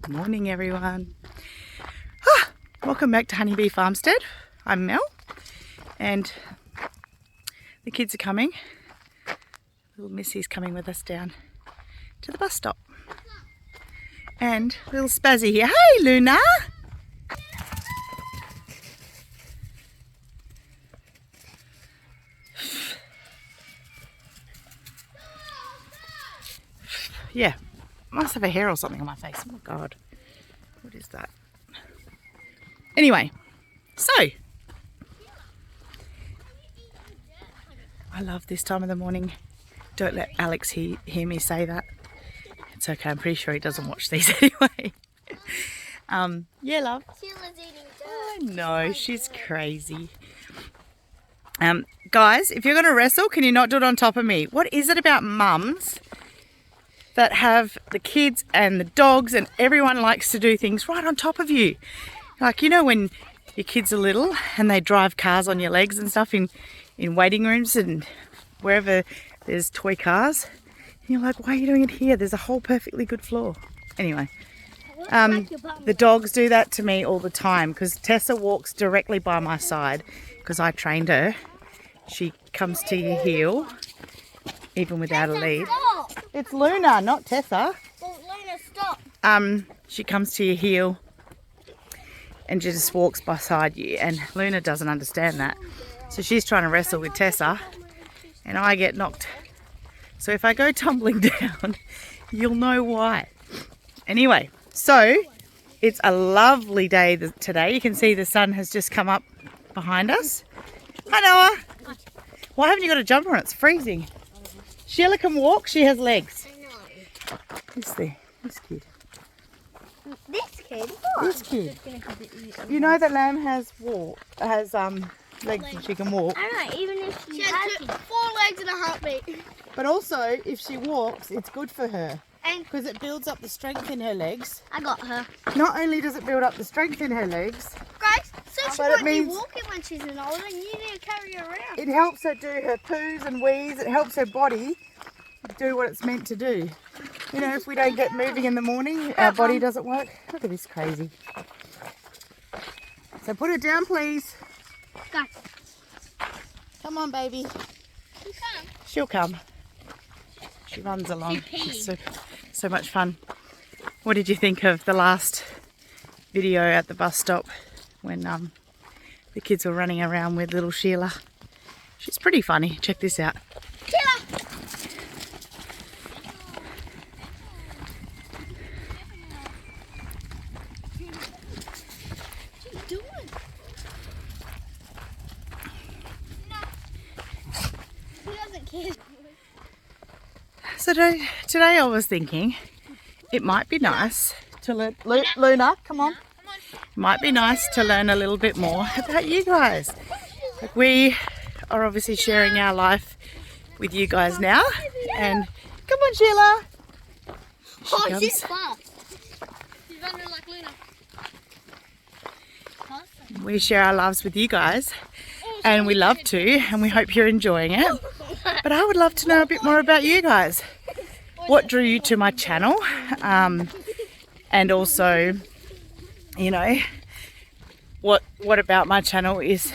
Good morning, everyone. Welcome back to Honeybee Farmstead. I'm Mel, and the kids are coming. Little Missy's coming with us down to the bus stop. And little Spazzy here. Hey, Luna! Yeah, must have a hair or something on my face. Oh my god, what is that? Anyway, so I love this time of the morning. Don't let Alex hear me say that. It's okay, I'm pretty sure he doesn't watch these anyway. Yeah, love. Sheila's eating dirt. I know, she's crazy. Guys, if you're going to wrestle, can you not do it on top of me? What is it about mums that have the kids and the dogs and everyone likes to do things right on top of you? Like, you know, when your kids are little and they drive cars on your legs and stuff in waiting rooms and wherever there's toy cars. And you're like, why are you doing it here? There's a whole perfectly good floor. Anyway, the dogs do that to me all the time because Tessa walks directly by my side because I trained her. She comes to your heel even without a lead. Stop. It's Luna, not Tessa. Well, Luna, stop. She comes to your heel and she just walks beside you, and Luna doesn't understand that. So she's trying to wrestle with Tessa and I get knocked. So if I go tumbling down, you'll know why. Anyway, so it's a lovely day today. You can see the sun has just come up behind us. Hi, Noah. Why haven't you got a jumper on? It's freezing. Sheila can walk. She has legs. I know. Who's there? This kid. This kid? This kid. You know that Lamb has legs and she can walk. I know, even if she has 4 legs and a heartbeat. But also, if she walks, it's good for her. And Because it builds up the strength in her legs. I got her. Not only does it build up the strength in her legs, Guys, so she But it might means- be walking when she's an older and you need to carry her around. it helps her do her poos and wheeze. It helps her body do what it's meant to do. You know, if we don't get moving in the morning, our body doesn't work. Look at this crazy. So put it down, please. Guys, Come on, baby. you come. She'll come. She runs along. She's It's so much fun. What did you think of the last video at the bus stop when the kids were running around with little Sheila? She's pretty funny. Check this out. Sheila! What are you doing? No. He doesn't care. So today I was thinking it might be nice to learn. Luna, come on. It might be nice to learn a little bit more about you guys. Like, we are obviously sharing our life with you guys now. And come on, Sheila. She Oh, comes. she's fast. She's running like Luna. We share our lives with you guys, and we love to, and we hope you're enjoying it. But I would love to know a bit more about you guys. What drew you to my channel? And also, you know, what about my channel is,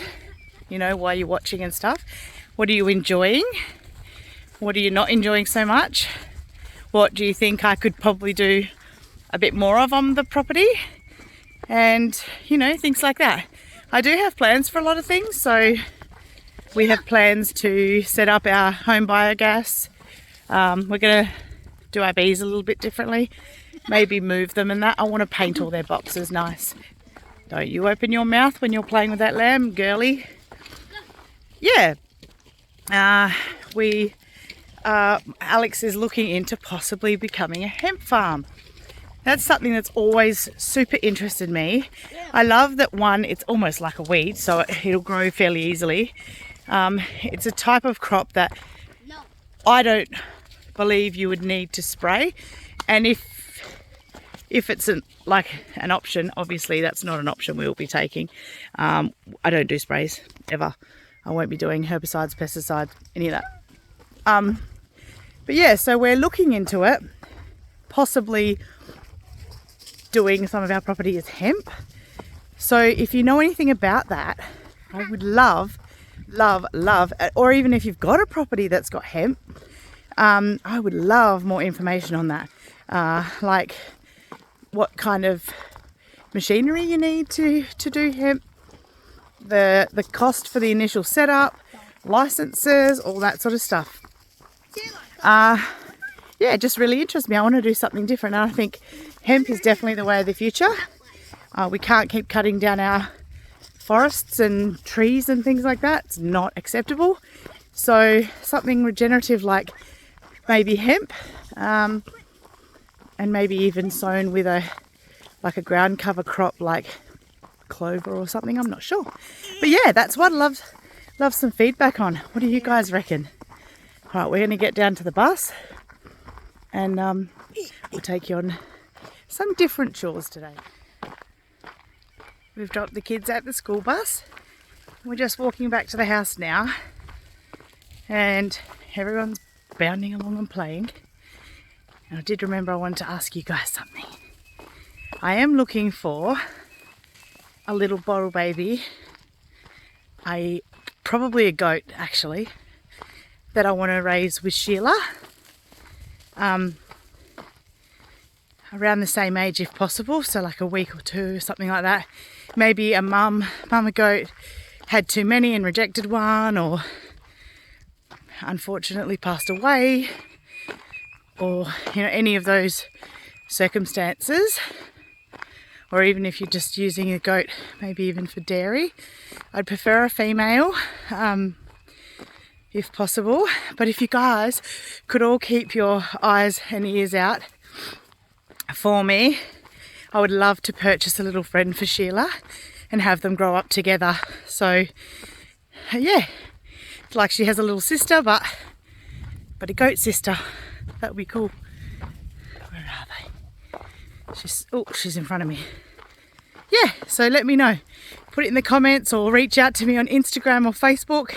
you know, why you're watching and stuff. What are you enjoying? What are you not enjoying so much? What do you think I could probably do a bit more of on the property? And, you know, things like that. I do have plans for a lot of things. So we have plans to set up our home biogas. We're going to do our bees a little bit differently. Maybe move them and that. I want to paint all their boxes nice. Don't you open your mouth when you're playing with that lamb, girly. Yeah. Alex is looking into possibly becoming a hemp farm. That's something that's always super interested me. I love that one, it's almost like a weed, so it'll grow fairly easily. It's a type of crop that I don't believe you would need to spray. And if it's like an option, obviously that's not an option we'll be taking. I don't do sprays ever. I won't be doing herbicides, pesticides, any of that. But yeah, so we're looking into it, possibly doing some of our property is hemp. So if you know anything about that, I would love, or even if you've got a property that's got hemp, I would love more information on that. Like what kind of machinery you need to do hemp, the cost for the initial setup, licenses, all that sort of stuff. Yeah, it just really interests me. I want to do something different, and I think hemp is definitely the way of the future. We can't keep cutting down our forests and trees and things like that. It's not acceptable. So something regenerative like maybe hemp, and maybe even sown with a ground cover crop like clover or something. I'm not sure, but yeah, that's what I'd love some feedback on. What do you guys reckon? All right, we're going to get down to the bus, and we'll take you on some different chores today. We've dropped the kids at the school bus. We're just walking back to the house now, and everyone's bounding along and playing. And I did remember I wanted to ask you guys something. I am looking for a little bottle baby, probably a goat actually, that I want to raise with Sheila. Around the same age if possible, so like a week or two, something like that. Maybe a mama goat had too many and rejected one, or unfortunately passed away, or any of those circumstances. Or even if you're just using a goat, maybe even for dairy. I'd prefer a female, if possible. But if you guys could all keep your eyes and ears out for me, I would love to purchase a little friend for Sheila and have them grow up together. So yeah, it's like she has a little sister, but a goat sister. That would be cool. Where are they? She's in front of me. Yeah, so let me know. Put it in the comments or reach out to me on Instagram or Facebook.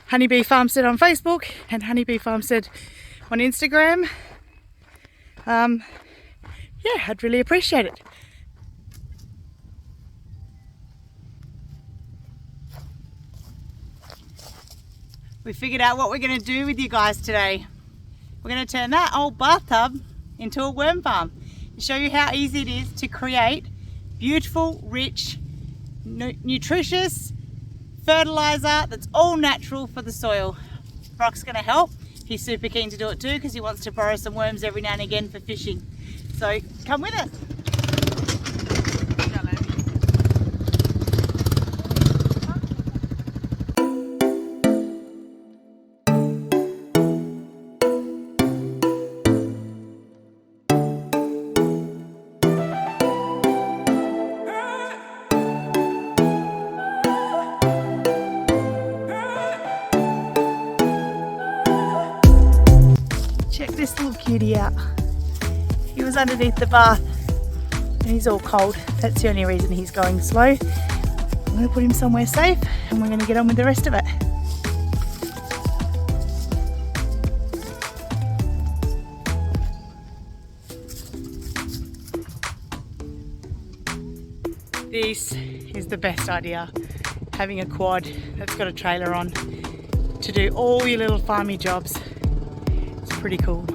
Honeybee Farmstead on Facebook and Honeybee Farmstead on Instagram. Yeah, I'd really appreciate it. We figured out what we're going to do with you guys today. We're going to turn that old bathtub into a worm farm and show you how easy it is to create beautiful, rich, nutritious fertilizer that's all natural for the soil. Brock's going to help. He's super keen to do it too because he wants to borrow some worms every now and again for fishing. So come with us. Check this little cutie out. He was underneath the bath and he's all cold. That's the only reason he's going slow. I'm going to put him somewhere safe and we're going to get on with the rest of it. This is the best idea, having a quad that's got a trailer on to do all your little farmy jobs. It's pretty cool.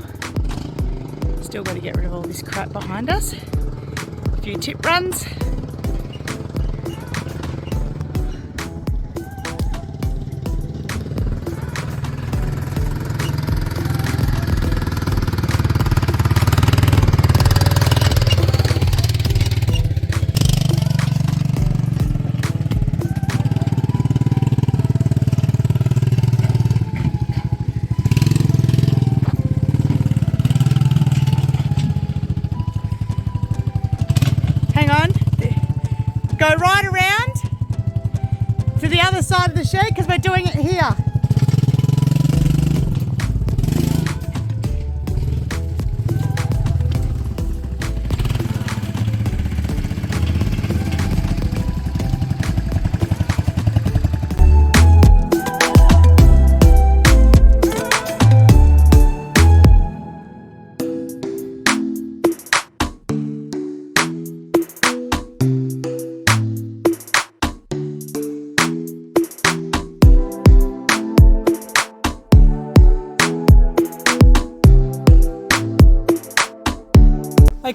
Still got to get rid of all this crap behind us. A few tip runs. Go right around to the other side of the shed because we're doing it here.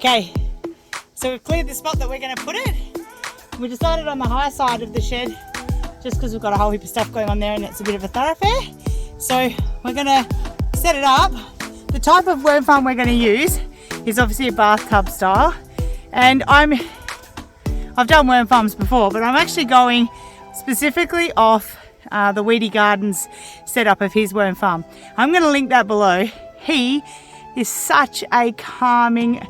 Okay, so we've cleared the spot that we're going to put it. We decided on the high side of the shed just because we've got a whole heap of stuff going on there and it's a bit of a thoroughfare. So we're going to set it up. The type of worm farm we're going to use is obviously a bathtub style, and I've done worm farms before, but I'm actually going specifically off the Weedy Gardens setup of his worm farm. I'm going to link that below. He is such a calming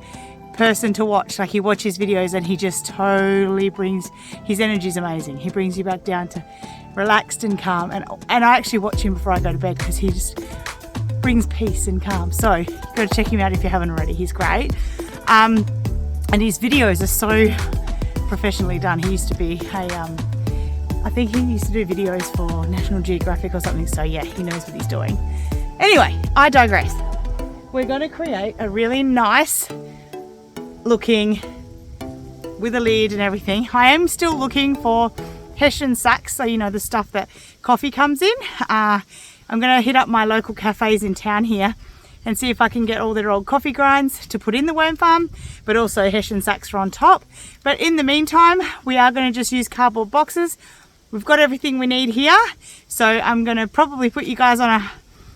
person to watch. Like, he watches videos and he just totally brings, his energy is amazing. He brings you back down to relaxed and calm, and I actually watch him before I go to bed because he just brings peace and calm. So you've got to check him out if you haven't already. He's great, and his videos are so professionally done. He used to be I think he used to do videos for National Geographic or something, so yeah, he knows what he's doing. Anyway, I digress. We're going to create a really nice looking, with a lid and everything. I am still looking for Hessian sacks, so you know, the stuff that coffee comes in. I'm going to hit up my local cafes in town here and see if I can get all their old coffee grinds to put in the worm farm, but also Hessian sacks for on top. But in the meantime, we are going to just use cardboard boxes. We've got everything we need here, so I'm going to probably put you guys on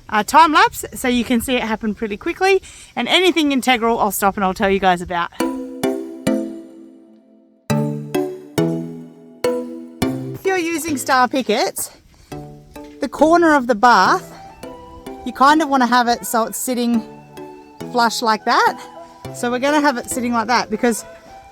a time lapse so you can see it happen pretty quickly, and anything integral I'll stop and I'll tell you guys about. If you're using star pickets, the corner of the bath, you kind of want to have it so it's sitting flush like that. So we're going to have it sitting like that, because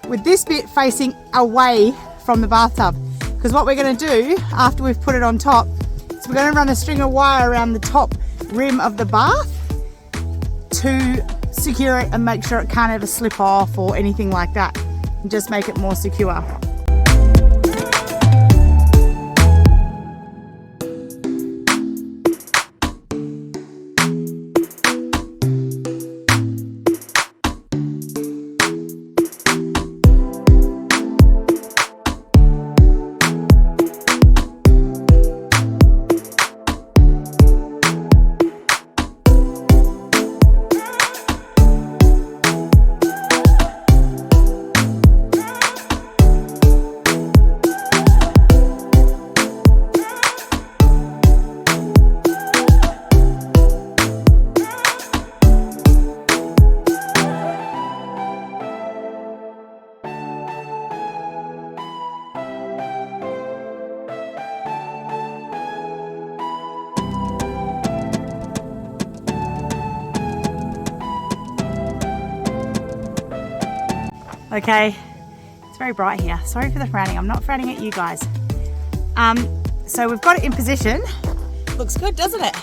with this bit facing away from the bathtub, because what we're going to do after we've put it on top is we're going to run a string of wire around the top rim of the bath to secure it and make sure it can't ever slip off or anything like that, and just make it more secure. Okay, it's very bright here. Sorry for the frowning. I'm not frowning at you guys. So we've got it in position. Looks good, doesn't it?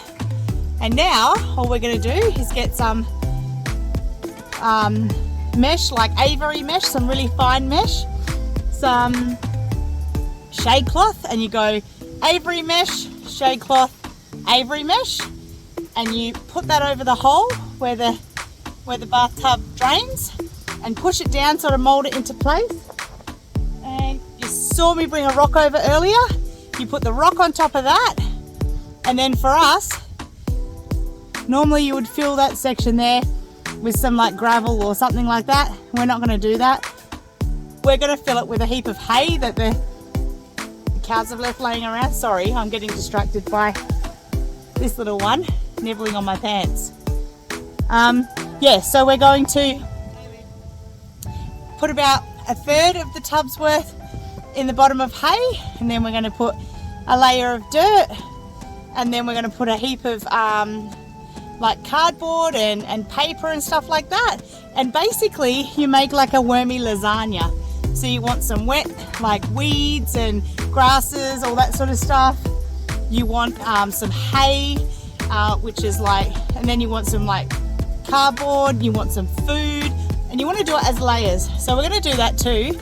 And now all we're going to do is get some mesh, like Avery mesh, some really fine mesh, some shade cloth, and you go Avery mesh, shade cloth, Avery mesh, and you put that over the hole where the bathtub drains, and push it down, sort of mold it into place. And you saw me bring a rock over earlier. You put the rock on top of that, and then for us, normally you would fill that section there with some like gravel or something like that. We're not going to do that. We're going to fill it with a heap of hay that the cows have left laying around. Sorry, I'm getting distracted by this little one nibbling on my pants. Yeah, so we're going to put about a third of the tub's worth in the bottom of hay, and then we're going to put a layer of dirt, and then we're going to put a heap of like cardboard and paper and stuff like that, and basically you make like a wormy lasagna. So you want some wet, like weeds and grasses, all that sort of stuff. You want some hay, which is like, and then you want some like cardboard, you want some food, and you want to do it as layers. So we're going to do that too.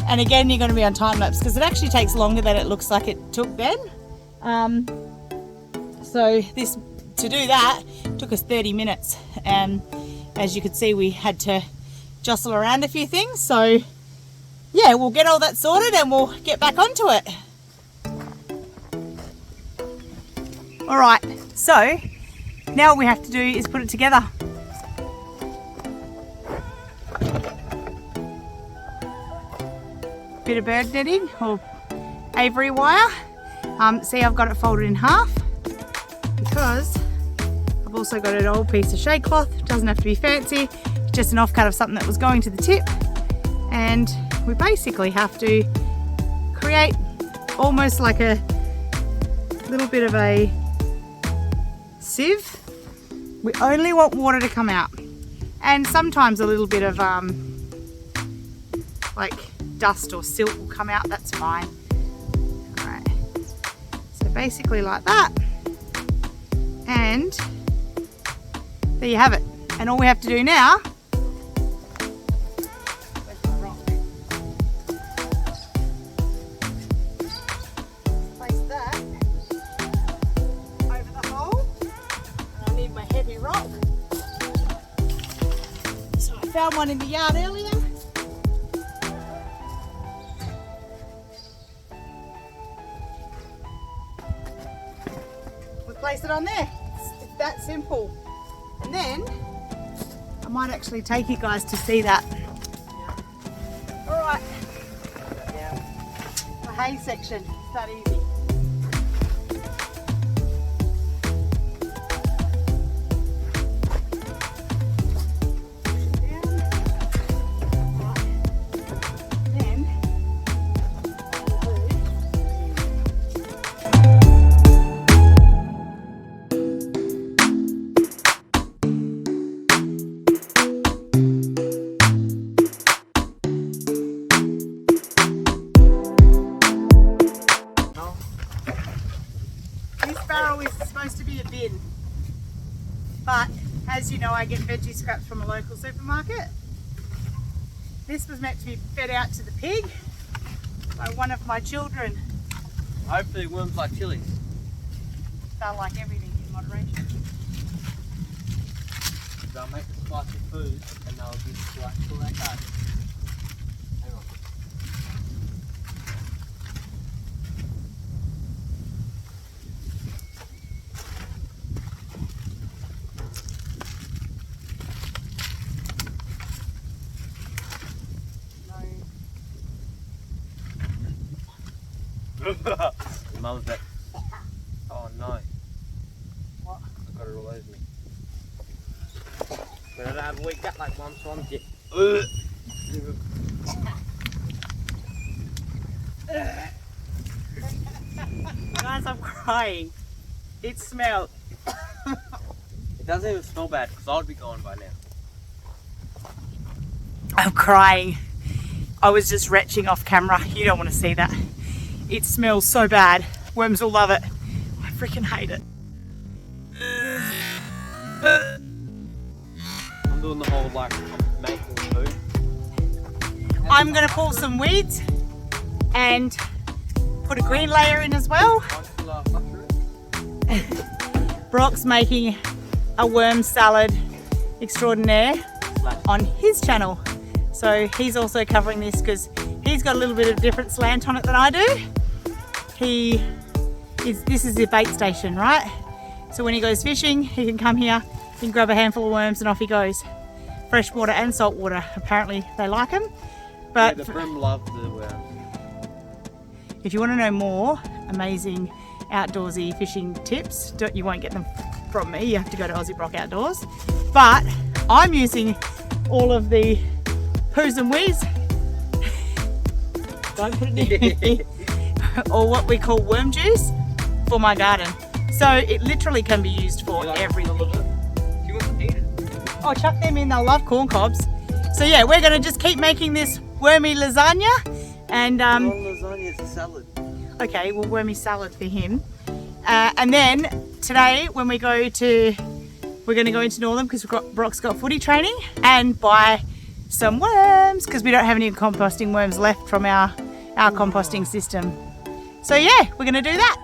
And again, you're going to be on time lapse because it actually takes longer than it looks like it took then. So this, to do that, took us 30 minutes. And as you could see, we had to jostle around a few things. So yeah, we'll get all that sorted and we'll get back onto it. All right, so now what we have to do is put it together. bit of bird netting or aviary wire. See, I've got it folded in half because I've also got an old piece of shade cloth. It doesn't have to be fancy, it's just an offcut of something that was going to the tip. And we basically have to create almost like a little bit of a sieve. We only want water to come out, and sometimes a little bit of like dust or silt will come out, that's fine. Alright, so basically like that, and there you have it. And all we have to do now, place that over the hole, and I need my heavy rock. So I found one in the yard earlier. Place it on there. It's that simple. And then I might actually take you guys to see that. Yeah. All right. Yeah. The hay section. It's that easy. To be a bin, but as you know, I get veggie scraps from a local supermarket. This was meant to be fed out to the pig by one of my children. Hopefully worms like chilies. They'll like everything in moderation. They'll make a spicy food and they'll give it to us till they go. Hang on. Your mum's back. Oh no. What? I've got it all over me. But I don't have a weak gut like mum, so I'm just... Guys, I'm crying. It smelled. It doesn't even smell bad because I'd be gone by now. I'm crying. I was just retching off camera. You don't want to see that. It smells so bad. Worms will love it. I freaking hate it. I'm doing the whole like making food. I'm going to pull some weeds and put a green layer in as well. Brock's making a worm salad extraordinaire on his channel. So he's also covering this because he's got a little bit of different slant on it than I do. This is the bait station, right? So when he goes fishing, he can come here, he can grab a handful of worms and off he goes. Fresh water and salt water, apparently they like them. But yeah, the brim love the worms. If you want to know more amazing outdoorsy fishing tips, you won't get them from me, you have to go to Aussie Brock Outdoors. But I'm using all of the poos and wees. Don't put it near me. Or what we call worm juice for my garden. So it literally can be used for everything. Do you want to eat it? Oh, chuck them in, they'll love corn cobs. So yeah, we're going to just keep making this wormy lasagna. And lasagna is a salad. Okay, well, wormy salad for him. And then today when we're going to go into Northern because Brock's got footy training and buy some worms because we don't have any composting worms left from our composting system. So yeah, we're going to do that.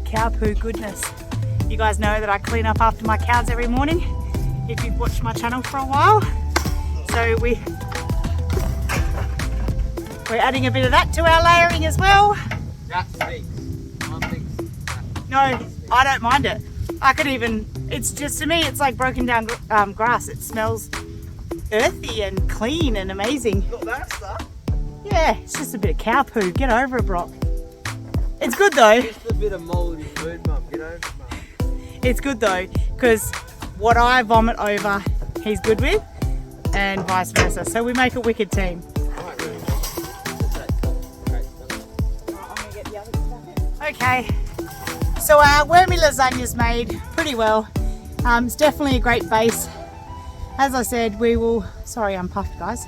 Cow poo goodness. You guys know that I clean up after my cows every morning if you've watched my channel for a while. So we're adding a bit of that to our layering as well. That stinks. No, I don't mind it. I could even, it's just, to me, it's like broken down grass. It smells earthy and clean and amazing. Not that stuff. Yeah, it's just a bit of cow poo. Get over it, Brock. It's good though. Just a bit of mouldy food, Mum. Get over it, Mum. It's good though, because what I vomit over, he's good with, and vice versa. So we make a wicked team. Okay, so our wormy lasagna's made pretty well. It's definitely a great base. As I said, we will, sorry I'm puffed guys.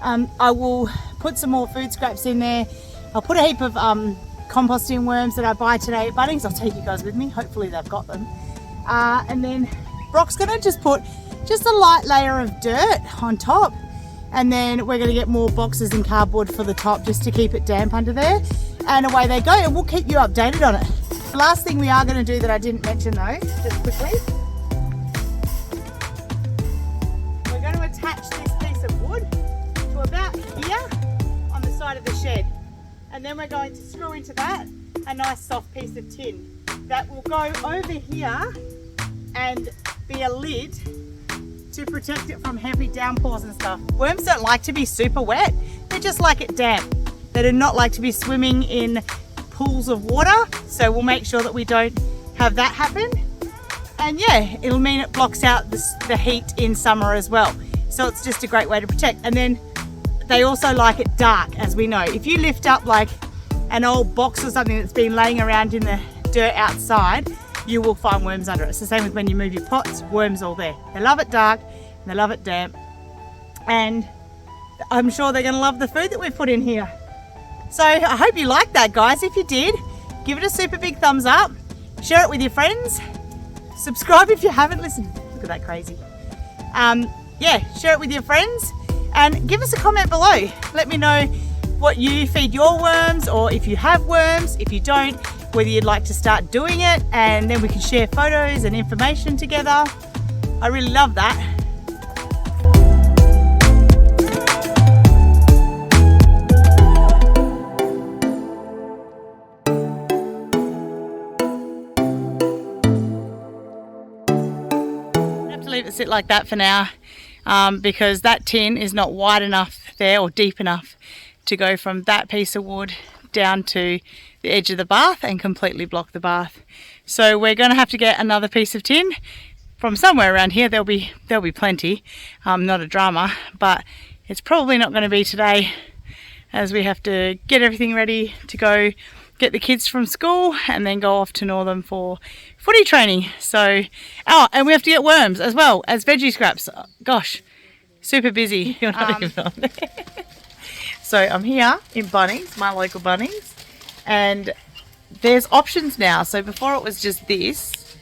I will put some more food scraps in there. I'll put a heap of composting worms that I buy today at Bunnings. I'll take you guys with me, hopefully they've got them. And then Brock's gonna just put just a light layer of dirt on top, and then we're gonna get more boxes and cardboard for the top just to keep it damp under there, and away they go, and we'll keep you updated on it. The last thing we are gonna do that I didn't mention though, just quickly, we're going to attach this piece of wood to about here on the side of the shed, and then we're going to screw into that a nice soft piece of tin that will go over here and be a lid to protect it from heavy downpours and stuff. Worms don't like to be super wet, they just like it damp. They do not like to be swimming in pools of water, so we'll make sure that we don't have that happen. And yeah, it'll mean it blocks out the heat in summer as well. So it's just a great way to protect. And then they also like it dark, as we know. If you lift up like an old box or something that's been laying around in the dirt outside, you will find worms under it. It's the same with when you move your pots, worms all there. They love it dark, and they love it damp. And I'm sure they're gonna love the food that we've put in here. So I hope you liked that, guys. If you did, give it a super big thumbs up, share it with your friends, subscribe if you haven't listened. Look at that crazy. Yeah, share it with your friends and give us a comment below. Let me know what you feed your worms, or if you have worms. If you don't, whether you'd like to start doing it, and then we can share photos and information together. I really love that. I have to leave it sit like that for now, because that tin is not wide enough there or deep enough to go from that piece of wood down to the edge of the bath and completely block the bath. So we're going to have to get another piece of tin from somewhere around here. There'll be plenty, not a drama, but it's probably not going to be today, as we have to get everything ready to go get the kids from school and then go off to Northern for footy training. So, oh, and we have to get worms as well as veggie scraps. Gosh, super busy. You're not even on there. So I'm here in Bunnings, my local Bunnings, and there's options now. So before it was just this,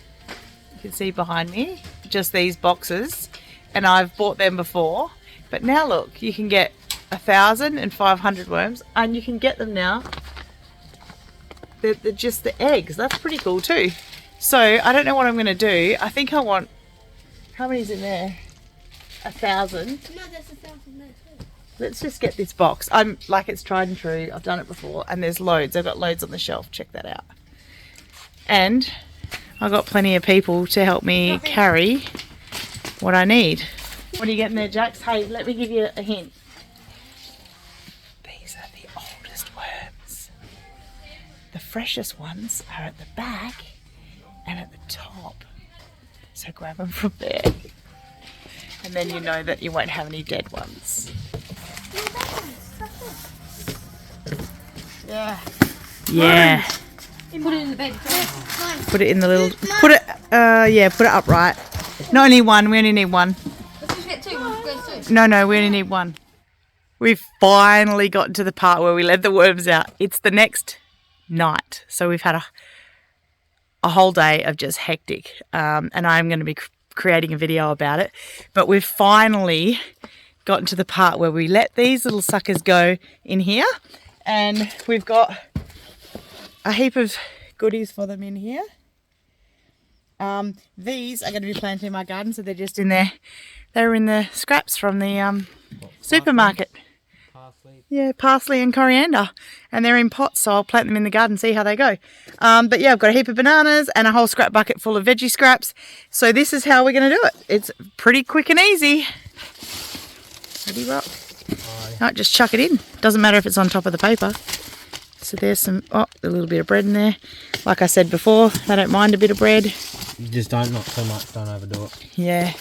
you can see behind me, just these boxes, and I've bought them before, but now look, you can get 1,500 worms, and you can get them now. They're just the eggs. That's pretty cool too. So I don't know what I'm going to do. I think I want, how many's in there? 1,000. No, there's 1,000 there too. Let's just get this box. I'm like, it's tried and true. I've done it before, and there's loads. I've got loads on the shelf. Check that out. And I've got plenty of people to help me carry what I need. What are you getting there, Jax? Hey, let me give you a hint. These are the oldest worms. The freshest ones are at the back and at the top. So grab them from there. And then you know that you won't have any dead ones. Yeah. Yeah. Put it in the bag. Put it in the little. Put it. Yeah. Put it upright. Not only one. We only need one. Let's just get two. No. We only need one. We've finally gotten to the part where we let the worms out. It's the next night, so we've had a whole day of just hectic. And I'm going to be creating a video about it. But we've finally gotten to the part where we let these little suckers go in here, and we've got a heap of goodies for them in here. These are going to be planted in my garden, so they're just in there. They were in the scraps from the supermarket. parsley. Yeah, parsley and coriander. And they're in pots, so I'll plant them in the garden, see how they go. But yeah, I've got a heap of bananas and a whole scrap bucket full of veggie scraps. So this is how we're going to do it. It's pretty quick and easy. Ready, Rock? Right, just chuck it in. Doesn't matter if it's on top of the paper. So there's some, a little bit of bread in there. Like I said before, I don't mind a bit of bread. You just don't, not too much, don't overdo it. Yeah.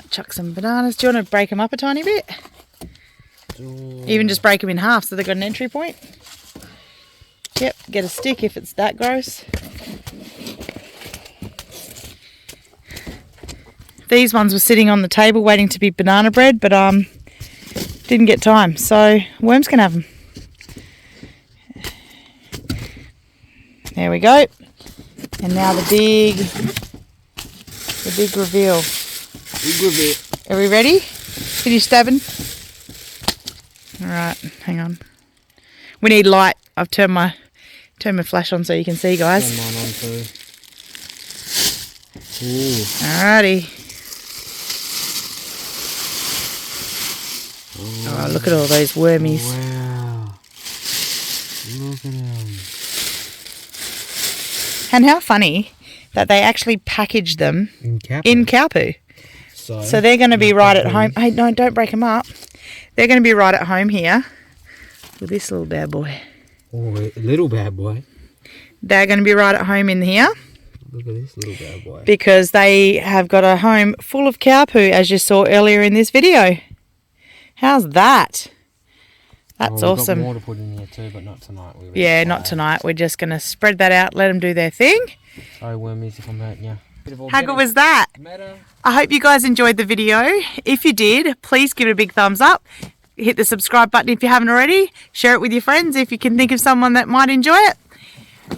Chuck some bananas. Do you want to break them up a tiny bit? Even just break them in half so they've got an entry point. Yep, get a stick if it's that gross. These ones were sitting on the table waiting to be banana bread, but didn't get time, so worms can have them. There we go. And now the big reveal. Big reveal. Are we ready? Finish stabbing? Alright, hang on. We need light. I've turned my flash on so you can see, guys. Turn mine on too. Ooh. Alrighty. Oh, look at all those wormies. Wow. Look at them. And how funny that they actually package them in cow poo. So they're going to be right at home. Hey, no, don't break them up. They're going to be right at home here with this little bad boy. Oh, a little bad boy. They're going to be right at home in here. Look at this little bad boy. Because they have got a home full of cow poo, as you saw earlier in this video. How's that? That's awesome. We've got more to put in here too, but not tonight. Yeah, not tonight. We're just going to spread that out, let them do their thing. Sorry, wormies, if I'm hurting you. How good was that? I hope you guys enjoyed the video. If you did, please give it a big thumbs up. Hit the subscribe button if you haven't already. Share it with your friends if you can think of someone that might enjoy it.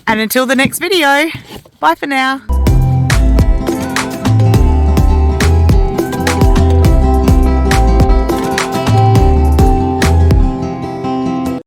And until the next video, bye for now.